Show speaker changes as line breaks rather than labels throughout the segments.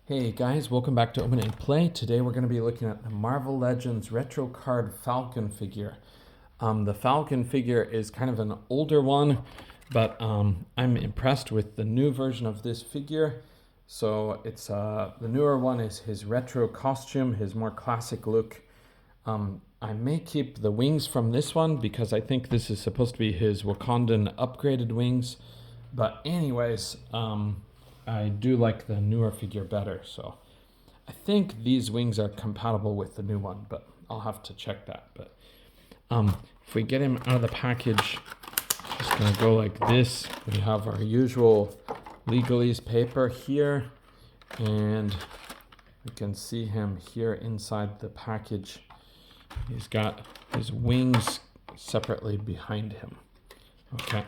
Hey guys, welcome back to Open 8 Play. Today we're going to be looking at the Marvel Legends retro card Falcon figure. The Falcon figure is kind of an older one, but I'm impressed with the new version of this figure. So it's the newer one is his retro costume, his more classic look. I may keep the wings from this one because I think this is supposed to be his Wakandan upgraded wings. But anyways, I do like the newer figure better, so I think these wings are compatible with the new one, but I'll have to check that. But if we get him out of the package, just gonna go like this. We have our usual legalese paper here, and we can see him here inside the package. He's got his wings separately behind him. Okay,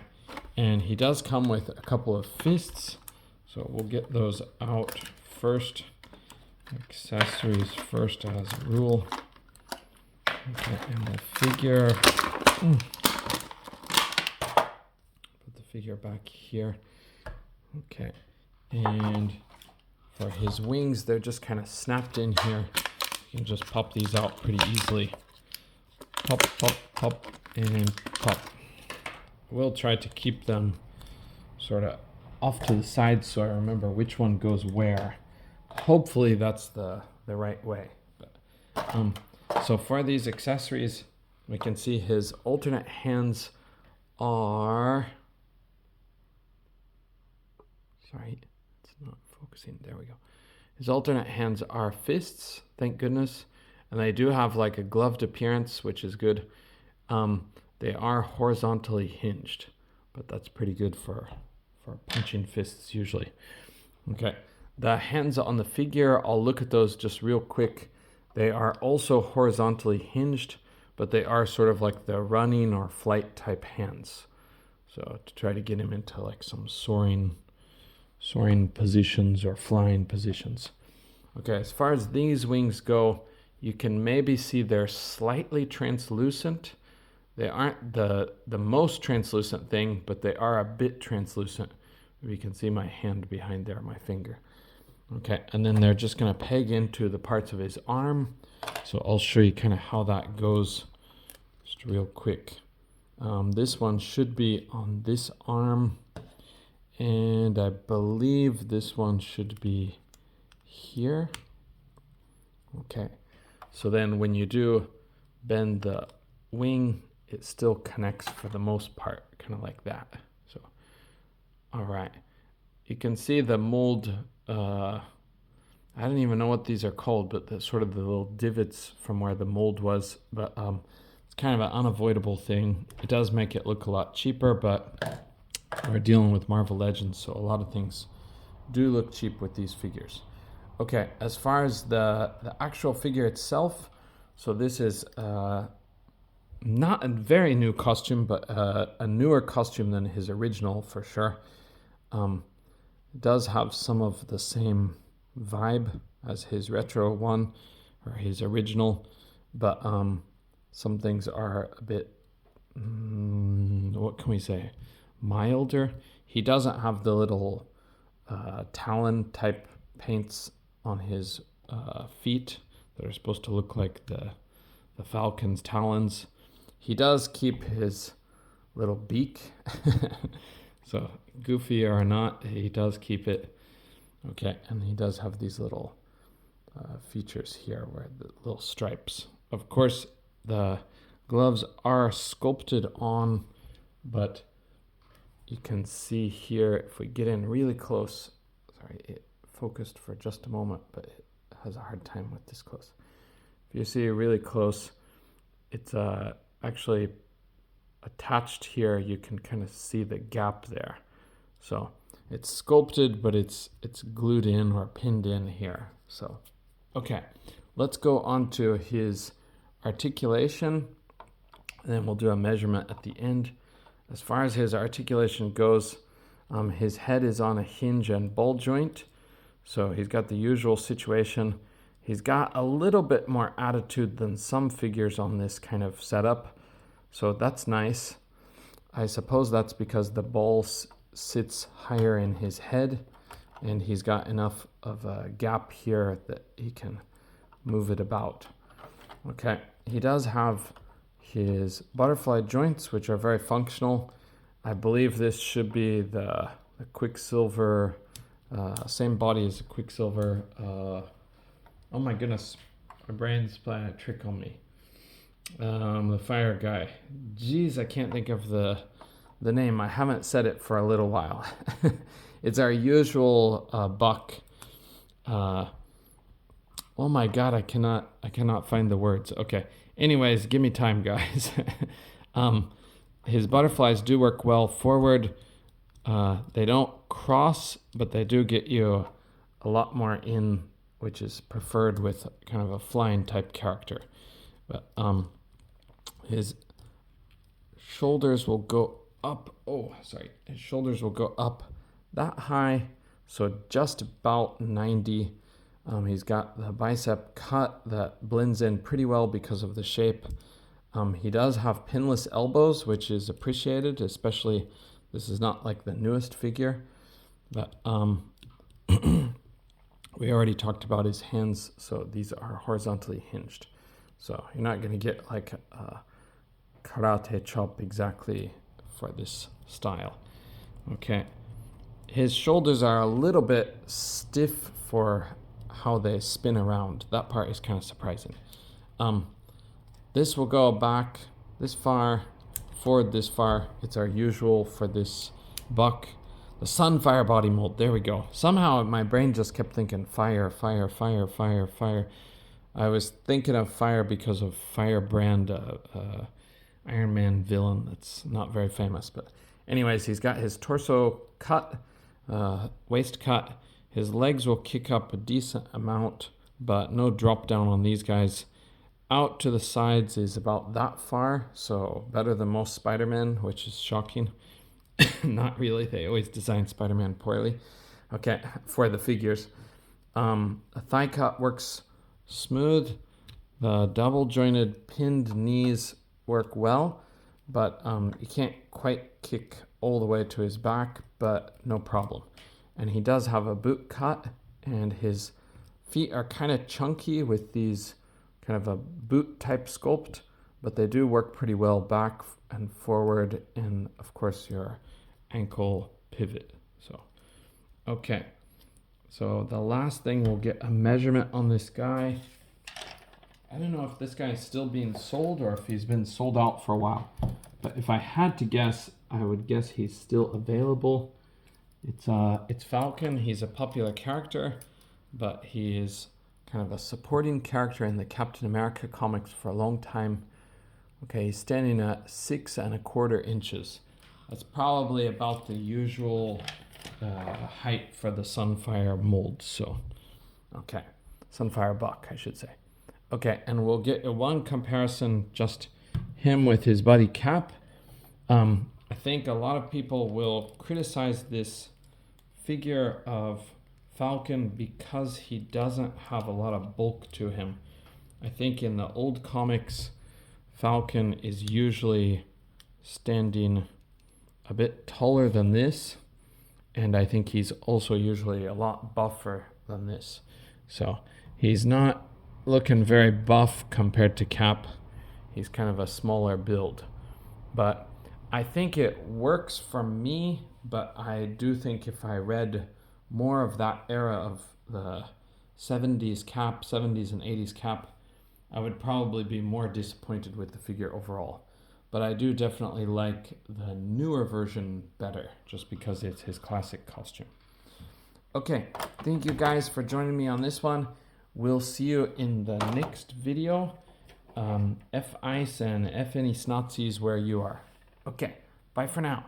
and he does come with a couple of fists. So we'll get those out first. Accessories first as a rule. Okay, and the figure. Put the figure back here. Okay, and for his wings, they're just kind of snapped in here. You can just pop these out pretty easily. Pop, pop, pop, and pop. We'll try to keep them sort of off to the side so I remember which one goes where. Hopefully that's the right way. But, so for these accessories, we can see his alternate hands are... Sorry, it's not focusing. There we go. His alternate hands are fists, thank goodness. And they do have like a gloved appearance, which is good. They are horizontally hinged, but that's pretty good for punching fists usually. Okay, the hands on the figure, I'll look at those just real quick. They are also horizontally hinged, but they are sort of like the running or flight type hands. So to try to get him into like some soaring positions or flying positions. Okay, as far as these wings go, you can maybe see they're slightly translucent. They aren't the most translucent thing, but they are a bit translucent. You can see my hand behind there, my finger. Okay, and then they're just going to peg into the parts of his arm. So I'll show you kind of how that goes just real quick. This one should be on this arm, and I believe this one should be here. Okay, so then when you do bend the wing, it still connects for the most part, kind of like that. So, all right. You can see the mold, I don't even know what these are called, but the sort of the little divots from where the mold was, but it's kind of an unavoidable thing. It does make it look a lot cheaper, but we're dealing with Marvel Legends, so a lot of things do look cheap with these figures. Okay, as far as the actual figure itself, so this is not a very new costume, but a newer costume than his original for sure. It does have some of the same vibe as his retro one or his original, but some things are a bit, what can we say, milder. He doesn't have the little talon type paints on his feet that are supposed to look like the Falcon's talons. He does keep his little beak. So goofy or not, he does keep it. Okay, and he does have these little features here where the little stripes. Of course, the gloves are sculpted on, but you can see here, if we get in really close, sorry, it focused for just a moment, but it has a hard time with this close. If you see really close, it's actually attached here. You can kind of see the gap there. So it's sculpted, but it's glued in or pinned in here. So, okay, let's go on to his articulation, and then we'll do a measurement at the end. As far as his articulation goes, his head is on a hinge and ball joint. So he's got the usual situation. He's got a little bit more attitude than some figures on this kind of setup. So that's nice. I suppose that's because the ball sits higher in his head. and he's got enough of a gap here that he can move it about. Okay, he does have his butterfly joints, which are very functional. I believe this should be the Quicksilver, same body as the Quicksilver. Oh my goodness, my brain's playing a trick on me. The fire guy. Jeez, I can't think of the name. I haven't said it for a little while. It's our usual buck. Oh my god, I cannot find the words. Okay. Anyways, give me time, guys. His butterflies do work well forward. They don't cross, but they do get you a lot more in, which is preferred with kind of a flying type character. But his shoulders will go up. Oh, sorry. His shoulders will go up that high, so just about 90. He's got the bicep cut that blends in pretty well because of the shape. He does have pinless elbows, which is appreciated, especially this is not like the newest figure. But we already talked about his hands, so these are horizontally hinged. So you're not going to get like a karate chop exactly for this style. Okay. His shoulders are a little bit stiff for how they spin around. That part is kind of surprising. This will go back this far, forward this far. It's our usual for this buck. The Sunfire body mold. There we go. Somehow my brain just kept thinking fire, fire, fire, fire, fire. I was thinking of fire because of Firebrand, Iron Man villain that's not very famous. But anyways, he's got his torso cut, waist cut. His legs will kick up a decent amount, but no drop down on these guys. Out to the sides is about that far, so better than most Spider-Man, which is shocking. Not really, they always design Spider-Man poorly. Okay, for the figures. A thigh cut works smooth. The double jointed pinned knees work well, but you can't quite kick all the way to his back, but no problem. And he does have a boot cut, and his feet are kind of chunky with these kind of a boot type sculpt, but they do work pretty well back and forward, and of course your ankle pivot. So, okay. So the last thing, we'll get a measurement on this guy. I don't know if this guy is still being sold or if he's been sold out for a while, but if I had to guess, I would guess he's still available. It's Falcon. He's a popular character, but he is kind of a supporting character in the Captain America comics for a long time. Okay, he's standing at 6 1/4 inches. That's probably about the usual height for the Sunfire mold. So, okay, Sunfire buck, I should say. Okay, and we'll get one comparison, just him with his buddy Cap. I think a lot of people will criticize this figure of Falcon because he doesn't have a lot of bulk to him. I think in the old comics, Falcon is usually standing a bit taller than this, and I think he's also usually a lot buffer than this. So he's not looking very buff compared to Cap. He's kind of a smaller build, but I think it works for me, but I do think if I read more of that era of the 70s Cap, 70s and 80s Cap, I would probably be more disappointed with the figure overall. But I do definitely like the newer version better, just because it's his classic costume. Okay, thank you guys for joining me on this one. We'll see you in the next video. F ice and F any Snazis where you are. Okay, bye for now.